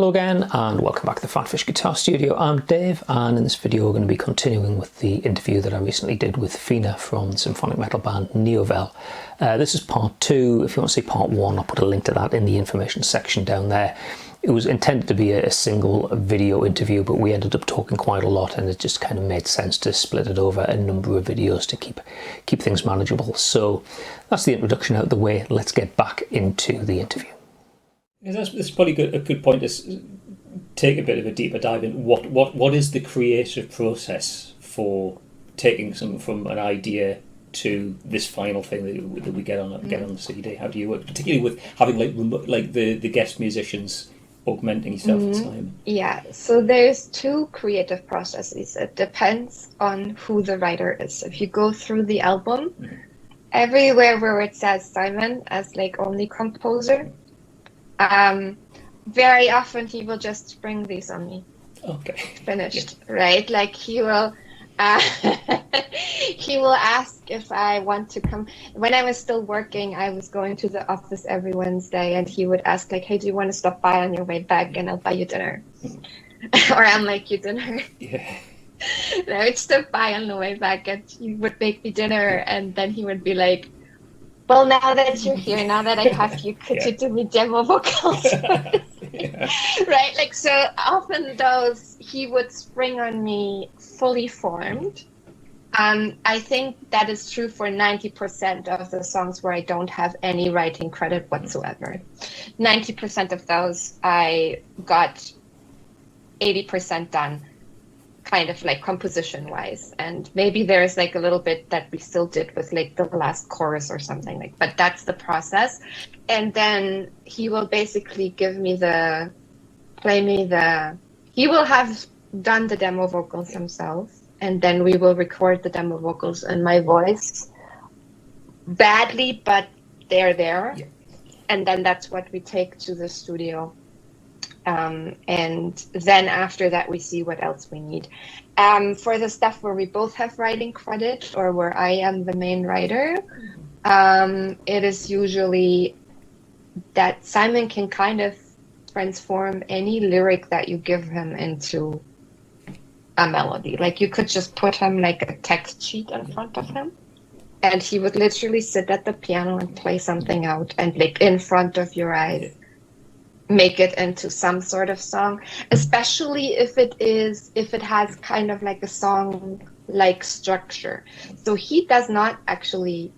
Hello again and welcome back to the PhatPhish Guitar Studio. I'm Dave, and in this video we're going to be continuing with the interview that I recently did with Fiene from the symphonic metal band Niovel. This is part 2. If you want to see part 1, I'll put a link to that in the information section down there. It was intended to be a single video interview, but we ended up talking quite a lot and it just kind of made sense to split it over a number of videos to keep things manageable. So that's the introduction out of the way. Let's get back into the interview. That's probably a good point to take a bit of a deeper dive in. What is the creative process for taking something from an idea to this final thing that we get on the CD? How do you work, particularly with having the guest musicians augmenting yourself and Simon? Yeah, so there's two creative processes. It depends on who the writer is. If you go through the album, everywhere where it says Simon as only composer, very often he will just spring these on me. Okay. Finished, yeah. Right? He will he will ask if I want to come. When I was still working, I was going to the office every Wednesday, and he would ask hey, do you want to stop by on your way back and I'll buy you dinner? Or I'll make you dinner. Yeah. And I would stop by on the way back and he would make me dinner, and then he would be like, well, now that you're here, now that I have you, could you do me demo vocals? Right? So often he would spring on me fully formed. I think that is true for 90% of the songs where I don't have any writing credit whatsoever. 90% of those I got 80% done, kind of composition wise, and maybe there's a little bit that we still did with the last chorus or something, but that's the process. And then he will basically he will have done the demo vocals himself, and then we will record the demo vocals in my voice badly, but they're there. Yeah. And then that's what we take to the studio. And then after that, we see what else we need. For the stuff where we both have writing credit or where I am the main writer, it is usually that Simon can kind of transform any lyric that you give him into a melody. You could just put him a text sheet in front of him, and he would literally sit at the piano and play something out, and in front of your eyes, make it into some sort of song, especially if it has kind of a song structure. So he does not actually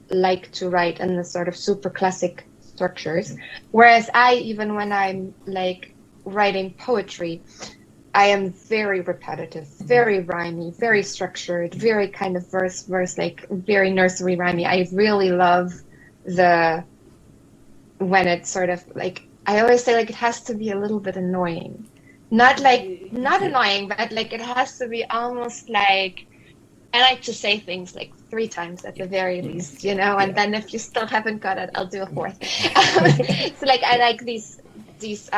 like to write in the sort of super classic structures, whereas I, even when I'm writing poetry, I am very repetitive, very rhymey, very structured, very kind of verse, very nursery rhymey. I really love when it's sort of I always say it has to be a little bit annoying. Not annoying, but it has to be almost I like to say things 3 times at the very least, and then if you still haven't got it, I'll do a 4th. So I like these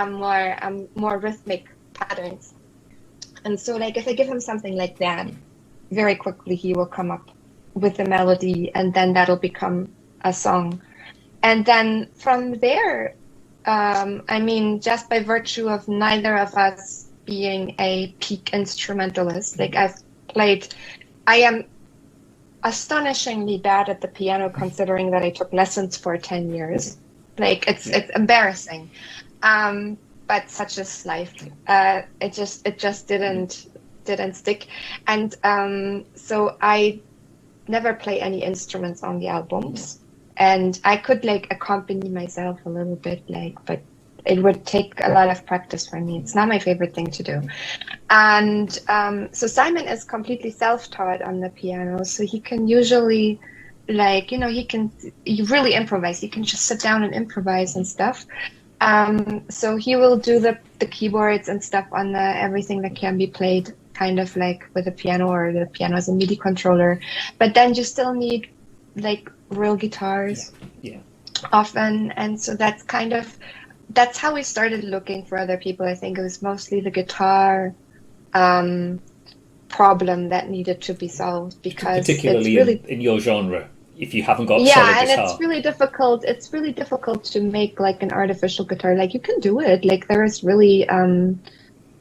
more rhythmic patterns. And so if I give him something like that, very quickly he will come up with a melody, and then that'll become a song. And then from there, just by virtue of neither of us being a peak instrumentalist, I am astonishingly bad at the piano, considering that I took lessons for 10 years. It's embarrassing, but such is life. It just didn't stick, and so I never play any instruments on the albums. And I could accompany myself a little bit, but it would take a lot of practice for me. It's not my favorite thing to do. And so Simon is completely self-taught on the piano, so he can usually he really improvise. He can just sit down and improvise and stuff. So he will do the keyboards and stuff on everything that can be played kind of with a piano, or the piano as a MIDI controller. But then you still need real guitars often, and so that's how we started looking for other people. I think it was mostly the guitar problem that needed to be solved, because particularly it's really in your genre, if you haven't got a Yeah, solid and guitar. it's really difficult. It's really difficult to make like an artificial guitar. Like you can do it. Like there is really,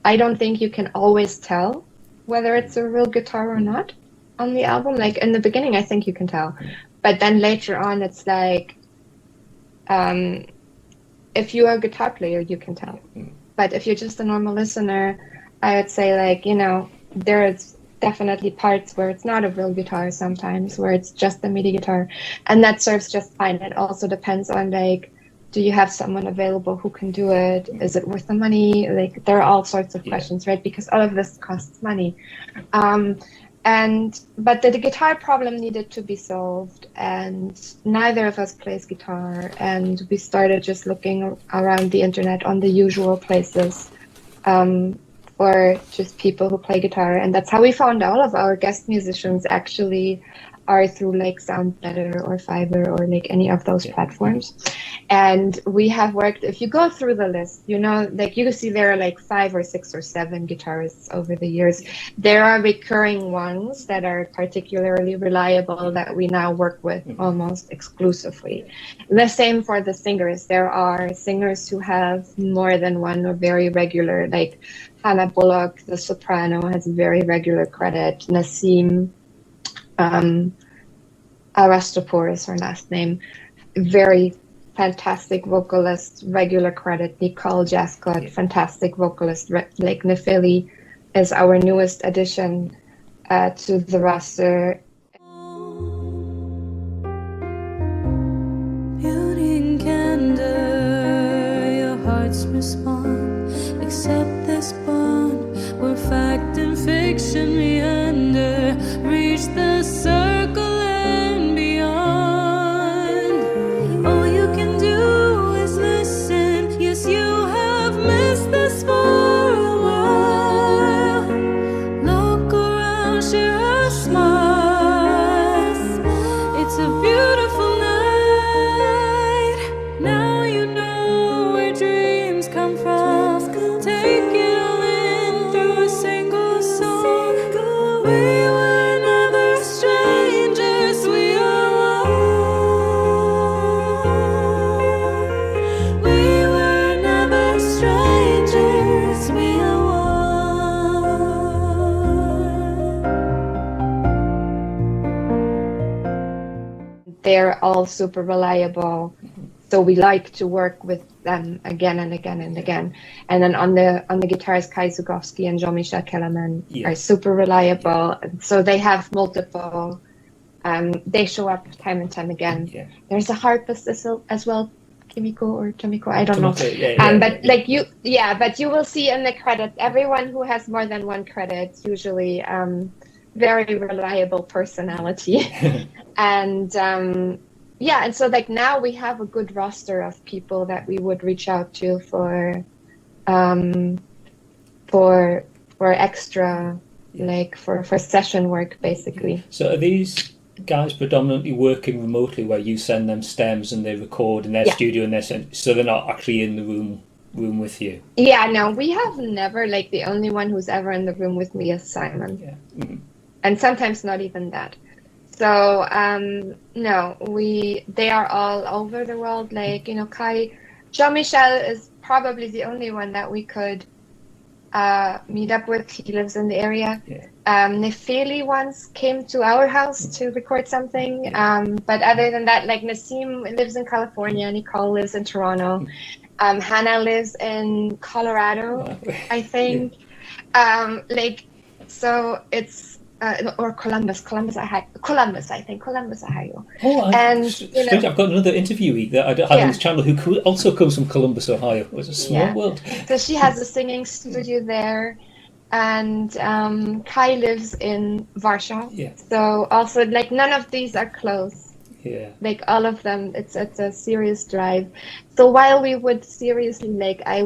I don't think you can always tell whether it's a real guitar or not on the album. Like in the beginning, I think you can tell, but then later on, it's like, if you are a guitar player, you can tell. But if you're just a normal listener, I would say like, there's definitely parts where it's not a real guitar sometimes, where it's just a MIDI guitar, and that serves just fine. It also depends on like, do you have someone available who can do it? Is it worth the money? Like there are all sorts of questions, right? Because all of this costs money. But the guitar problem needed to be solved, and neither of us plays guitar, and we started just looking around the internet on the usual places for just people who play guitar, and that's how we found all of our guest musicians actually are through like SoundBetter or Fiverr or like any of those platforms. And we have worked, if you go through the list, like you can see there are like 5 or 6 or 7 guitarists over the years. There are recurring ones that are particularly reliable that we now work with almost exclusively. The same for the singers. There are singers who have more than one or very regular, like Hannah Bullock, the soprano, has a very regular credit. Nassim Arastapur is her last name. Very fantastic vocalist, regular credit. Nicole Jascott, fantastic vocalist. Like Nefeli is our newest addition to the roster. Beauty and candor, your hearts respond. Accept this bond where fact and fiction meander. Reach the circle and beyond. All you can do is listen. Yes, you have missed this for a while. Look around, share a smile. It's a beautiful night. Now you know where dreams come from. Take it all in through a single song. We were never strangers, we are one. We were never strangers, we are one. They're all super reliable. So we like to work with them again and again and again. And then on the guitars, Kai Zukowski and Jean-Michel Kellerman are super reliable. So they have multiple. They show up time and time again. There's a harpist as well, Tomiko, I don't know. But you will see in the credits, everyone who has more than one credit usually very reliable personality. And and so like now we have a good roster of people that we would reach out to for extra, like for session work basically. So are these guys predominantly working remotely, where you send them stems and they record in their studio and so they're not actually in the room with you? Yeah, no, we have never, like the only one who's ever in the room with me is Simon. And sometimes not even that. So no, they are all over the world. Like Jean-Michel is probably the only one that we could meet up with. He lives in the area. Nefeli once came to our house to record something. But other than that, like Nassim lives in California, Nicole lives in Toronto, Hannah lives in Colorado, I think. So it's or Columbus, Ohio. Oh, I've got another interviewee that I had on this channel who also comes from Columbus, Ohio. It's a small world. So she has a singing studio there, and Kai lives in Warsaw. So also, like, none of these are close. Like all of them, it's a serious drive. So while we would seriously, like, I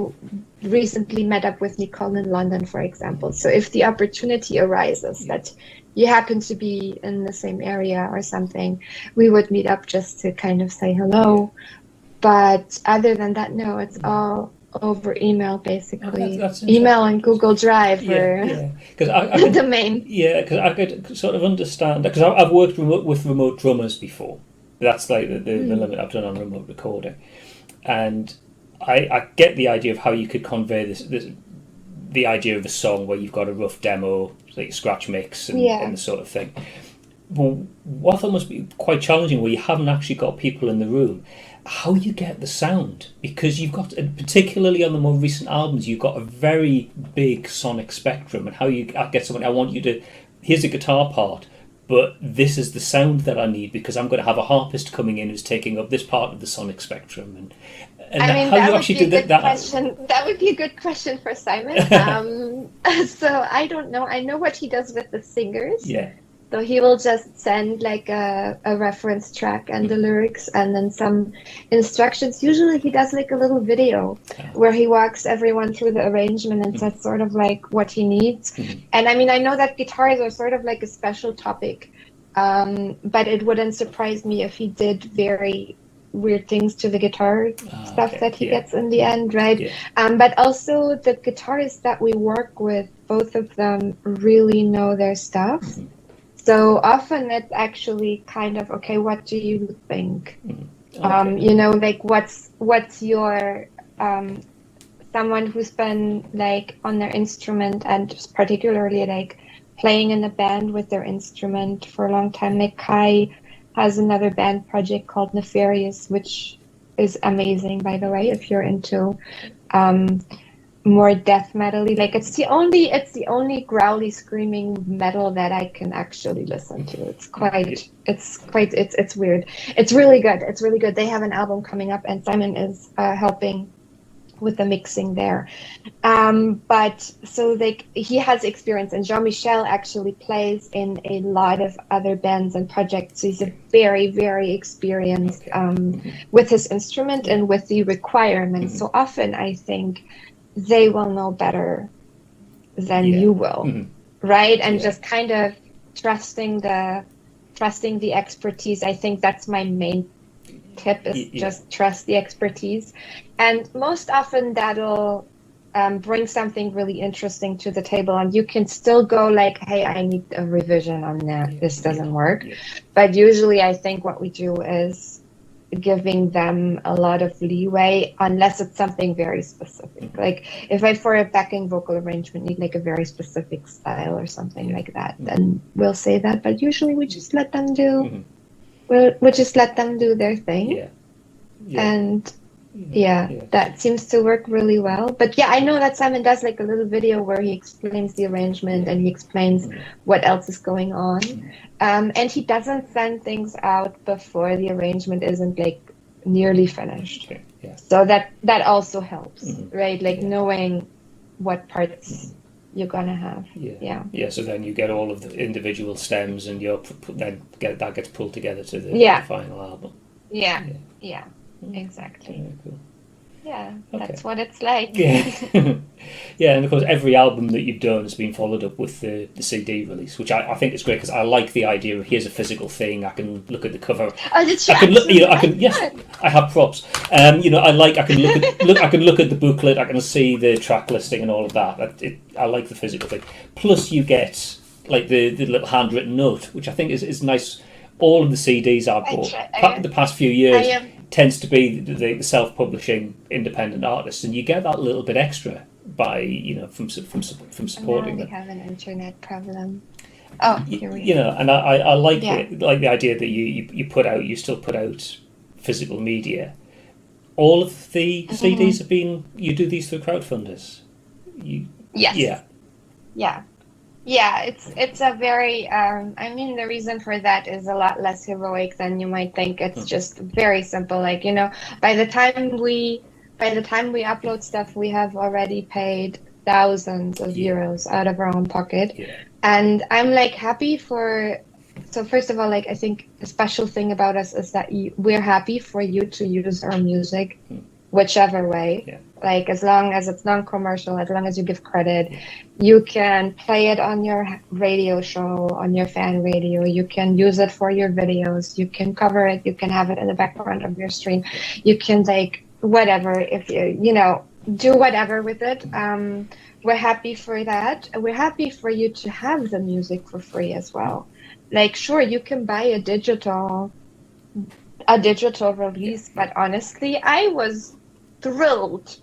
recently met up with Nicole in London, for example. So if the opportunity arises that you happen to be in the same area or something, we would meet up just to kind of say hello. But other than that, no, it's all over email, basically. That's Email and Google Drive Yeah, or yeah. Because I could, the main. yeah, because I could sort of understand, because I've worked with remote drummers before. That's like the limit I've done on remote recording, and I get the idea of how you could convey this the idea of a song where you've got a rough demo, like scratch mix and the sort of thing. Well, what I thought must be quite challenging, where you haven't actually got people in the room, how you get the sound, because you've got, particularly on the more recent albums, you've got a very big sonic spectrum, and how you get someone, I want you to, here's a guitar part, but this is the sound that I need because I'm going to have a harpist coming in who's taking up this part of the sonic spectrum, and I mean, how that you would actually be a do good that. question. That would be a good question for Simon. So I don't know. I know what he does with the singers. Yeah. So he will just send like a reference track and the lyrics and then some instructions. Usually he does like a little video where he walks everyone through the arrangement and says sort of like what he needs. And I mean, I know that guitars are sort of like a special topic, but it wouldn't surprise me if he did very weird things to the guitar stuff that he gets in the end, right? Yeah. But also the guitarists that we work with, both of them really know their stuff. So often it's actually kind of, okay, what do you think? You know, like what's your someone who's been like on their instrument and just particularly like playing in a band with their instrument for a long time. Like Kai has another band project called Nefarious, which is amazing, by the way, if you're into more death metal-y. Like it's the only growly screaming metal that I can actually listen to. It's weird. It's really good. It's really good. They have an album coming up and Simon is helping with the mixing there. But so like he has experience, and Jean-Michel actually plays in a lot of other bands and projects. So he's a very, very experienced with his instrument and with the requirements. So often I think they will know better than you will, right? And just kind of trusting the expertise. I think that's my main tip, is just trust the expertise. And most often that'll bring something really interesting to the table, and you can still go like, hey, I need a revision on that. This doesn't work. But usually I think what we do is giving them a lot of leeway, unless it's something very specific. Like if I, for a backing vocal arrangement, need like a very specific style or something like that, then we'll say that. But usually we just let them do, we'll just let them do their thing. And that seems to work really well. But yeah, I know that Simon does like a little video where he explains the arrangement and he explains what else is going on. And he doesn't send things out before the arrangement isn't like nearly finished. So that also helps, right? Like knowing what parts you're gonna have. So then you get all of the individual stems, and that gets pulled together to the final album. Exactly. Very cool. That's what it's like. And of course every album that you've done has been followed up with the CD release, which I think is great, because I like the idea of here's a physical thing. I can look at the cover. Oh, did you? I can look. I have props. I can look at the booklet. I can see the track listing and all of that. I like the physical thing. Plus you get like the little handwritten note, which I think is nice. All of the CDs I've bought the past few years tends to be the self-publishing independent artists, and you get that little bit extra by from supporting them. We have an internet problem. Oh, here we go. And I like the idea that you still put out physical media. All of the CDs have been, you do these through crowdfunders. Yes. Yeah, it's a very, I mean, the reason for that is a lot less heroic than you might think. It's just very simple. Like, by the time we upload stuff, we have already paid thousands of euros out of our own pocket. And I'm like happy so first of all, like, I think a special thing about us is that we're happy for you to use our music whichever way. Like, as long as it's non-commercial, as long as you give credit, you can play it on your radio show, on your fan radio, you can use it for your videos, you can cover it, you can have it in the background of your stream, you can like whatever, if do whatever with it. We're happy for that. We're happy for you to have the music for free as well. Like, sure, you can buy a digital release, but honestly, I was thrilled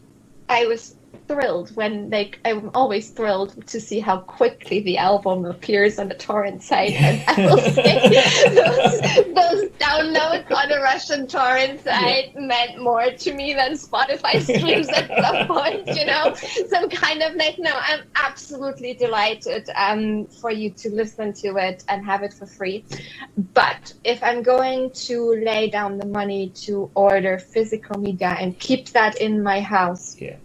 when, like, I'm always thrilled to see how quickly the album appears on the torrent site. And I will say those downloads on a Russian torrent site meant more to me than Spotify streams at some point, you know? So I'm kind of like, no, I'm absolutely delighted for you to listen to it and have it for free. But if I'm going to lay down the money to order physical media and keep that in my house, Yeah.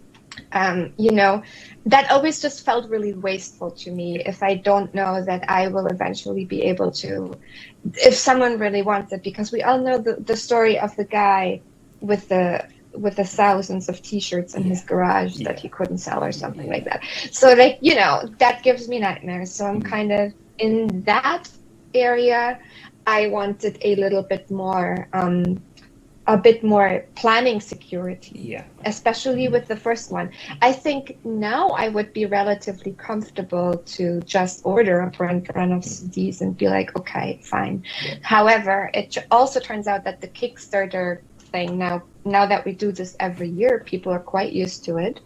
that always just felt really wasteful to me if I don't know that I will eventually be able to, if someone really wants it, because we all know the story of the guy with the thousands of t-shirts in his garage that he couldn't sell or something like that. So, like, that gives me nightmares. So I'm kind of in that area. I wanted a bit more planning security, especially with the first one. I think now I would be relatively comfortable to just order a print run of CDs and be like, okay, fine. However, it also turns out that the Kickstarter thing now that we do this every year, people are quite used to it.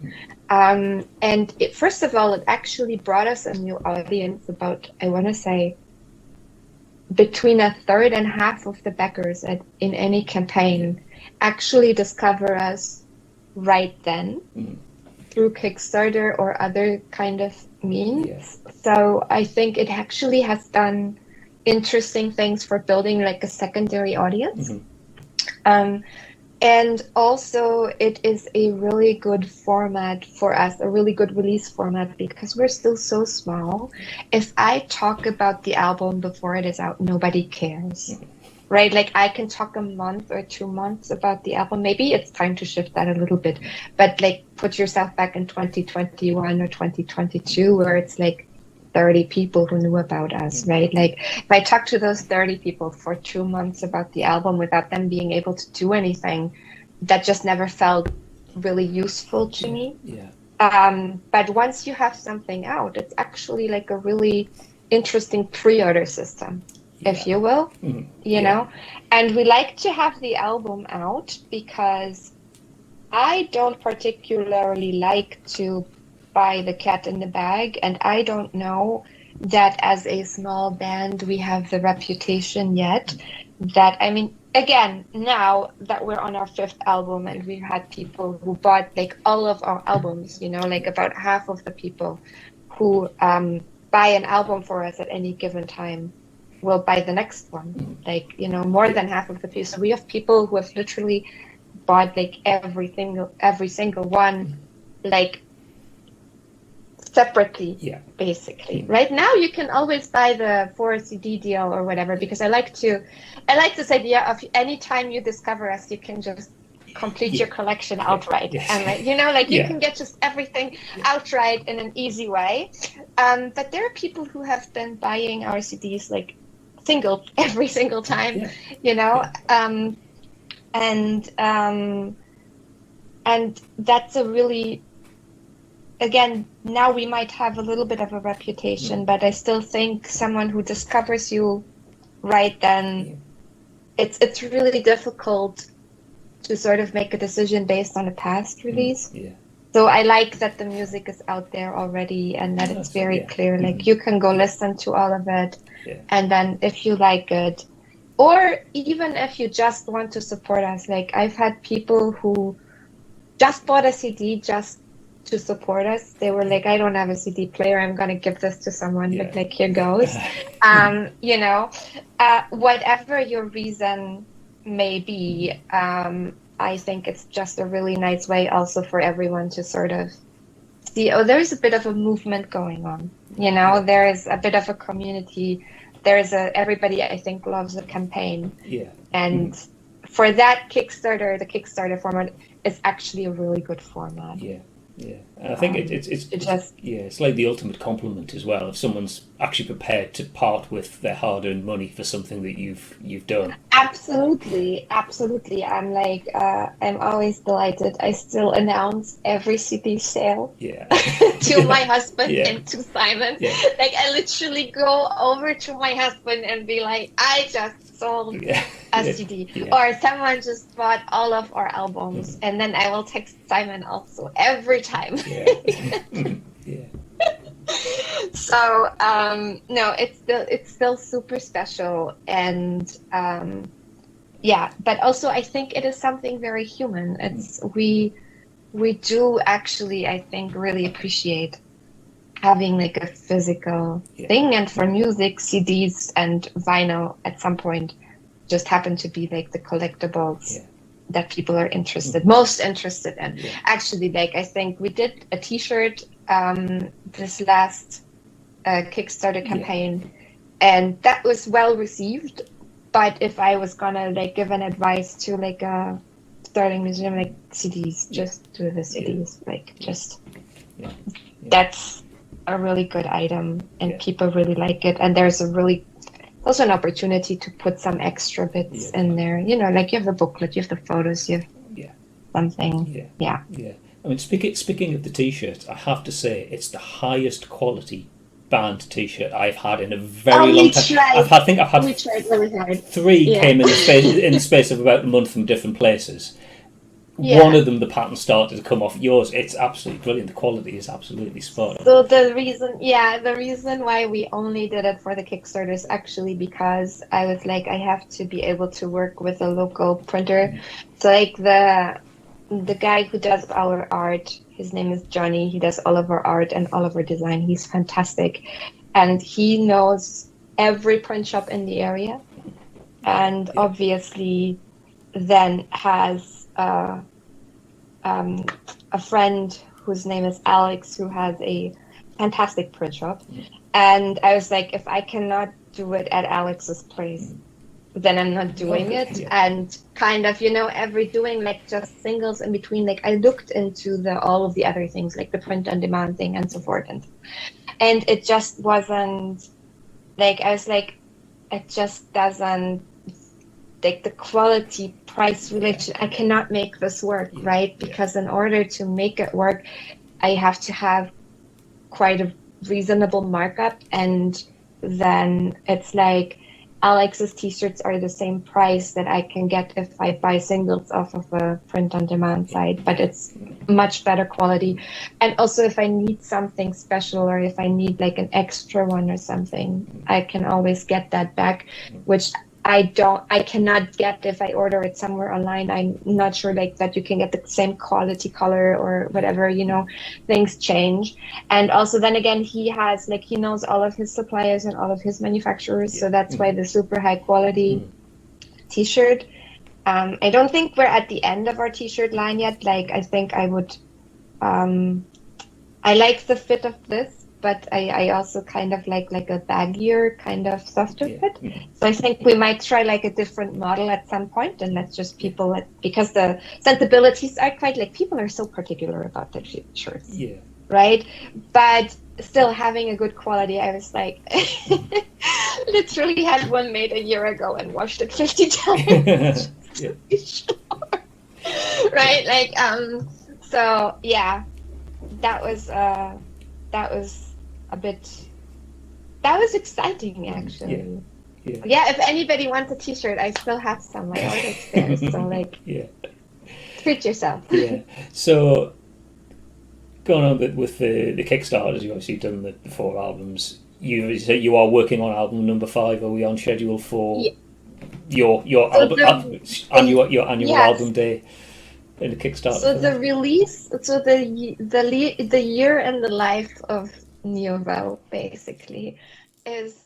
And first of all, it actually brought us a new audience. About, I want to say, between a third and half of the backers in any campaign actually discover us right then through Kickstarter or other kind of means. So I think it actually has done interesting things for building like a secondary audience. And also, it is a really good format for us, a really good release format, because we're still so small. If I talk about the album before it is out, nobody cares, right? Like, I can talk a month or 2 months about the album. Maybe it's time to shift that a little bit, but like, put yourself back in 2021 or 2022, where it's like 30 people who knew about us, right? Like, if I talk to those 30 people for 2 months about the album without them being able to do anything, that just never felt really useful to me. But once you have something out, it's actually like a really interesting pre-order system, if you will, you know? And we like to have the album out because I don't particularly like to buy the cat in the bag, and I don't know that as a small band we have the reputation yet that, I mean, again, now that we're on our 5th album and we've had people who bought like all of our albums, like about half of the people who buy an album for us at any given time will buy the next one, like, more than half of the people. So we have people who have literally bought like every single one, like, separately, basically. Right now, you can always buy the 4 CD deal or whatever, because I like this idea of any time you discover us, you can just complete your collection outright, and you can get just everything outright in an easy way. But there are people who have been buying our CDs like every single time, and that's a really, again, now we might have a little bit of a reputation, but I still think someone who discovers you right then, it's really difficult to sort of make a decision based on a past release. So I like that the music is out there already and that it's very clear. Like, you can go listen to all of it, and then if you like it, or even if you just want to support us, like, I've had people who just bought a CD just to support us. They were like, I don't have a CD player, I'm going to give this to someone, but like, here goes. Whatever your reason may be, I think it's just a really nice way also for everyone to sort of see, there's a bit of a movement going on, there is a bit of a community, everybody, I think, loves a campaign. And for that, the Kickstarter format is actually a really good format. And I think it's like the ultimate compliment as well. If someone's actually prepared to part with their hard-earned money for something that you've done. Absolutely, absolutely. I'm always delighted. I still announce every CD sale Yeah. to my husband Yeah. and to Simon. Yeah. Like I literally go over to my husband and be like, I just sold Yeah. a CD, Yeah. or someone just bought all of our albums, and then I will text Simon also every time. Yeah. Yeah. So no, it's still super special, and yeah, but also I think it is something very human. It's we do actually, I think, really appreciate having like a physical thing, and for music, CDs and vinyl at some point just happen to be like the collectibles that people are most interested in. Yeah. Actually, like I think we did a T-shirt this last Kickstarter campaign, and that was well received. But if I was gonna like give an advice to like a starting museum, like CDs, just do the CDs, that's a really good item, and people really like it. And there's also an opportunity to put some extra bits in there. You know, like you have the booklet, you have the photos, you have something. Yeah. I mean, speaking of the T-shirt, I have to say it's the highest quality band T-shirt I've had in a very long time. I think I've had we tried really hard. 3 came in the space of about a month from different places. Yeah. One of them, the pattern started to come off. Yours, it's absolutely brilliant. The quality is absolutely spot on. So the reason why we only did it for the Kickstarter is actually because I was like, I have to be able to work with a local printer. So like the guy who does our art, his name is Johnny. He does all of our art and all of our design. He's fantastic, and he knows every print shop in the area, and obviously then has a friend whose name is Alex, who has a fantastic print shop. And I was like, if I cannot do it at Alex's place, then I'm not doing it. And kind of, doing like just singles in between. Like I looked into all of the other things, like the print on demand thing and so forth. And it just wasn't like, I was like, it just doesn't, like the quality price relation, I cannot make this work, right? Because in order to make it work, I have to have quite a reasonable markup. And then it's like Alex's t-shirts are the same price that I can get if I buy singles off of a print-on-demand site, but it's much better quality. And also if I need something special, or if I need like an extra one or something, I can always get that back, which I cannot get if I order it somewhere online. I'm not sure like that you can get the same quality color or whatever, things change. And also then again, he knows all of his suppliers and all of his manufacturers. So that's why the super high quality t-shirt. I don't think we're at the end of our t-shirt line yet. Like I think I would, I like the fit of this, but I also kind of like a baggier kind of softer fit. So I think we might try like a different model at some point, and that's just because the sensibilities are quite like, people are so particular about their shirts. Yeah. Right? But still having a good quality, I was like, literally had one made a year ago and washed it 50 times. Right? Like, so yeah, that was exciting actually. Yeah, if anybody wants a t-shirt, I still have some. I ordered there, so like treat yourself. So going on with the Kickstarters, you've obviously done the 4 albums. You are working on album number 5. Are we on schedule for your album your annual album day in the Kickstarter? So the release, the year in the life of Niovel basically is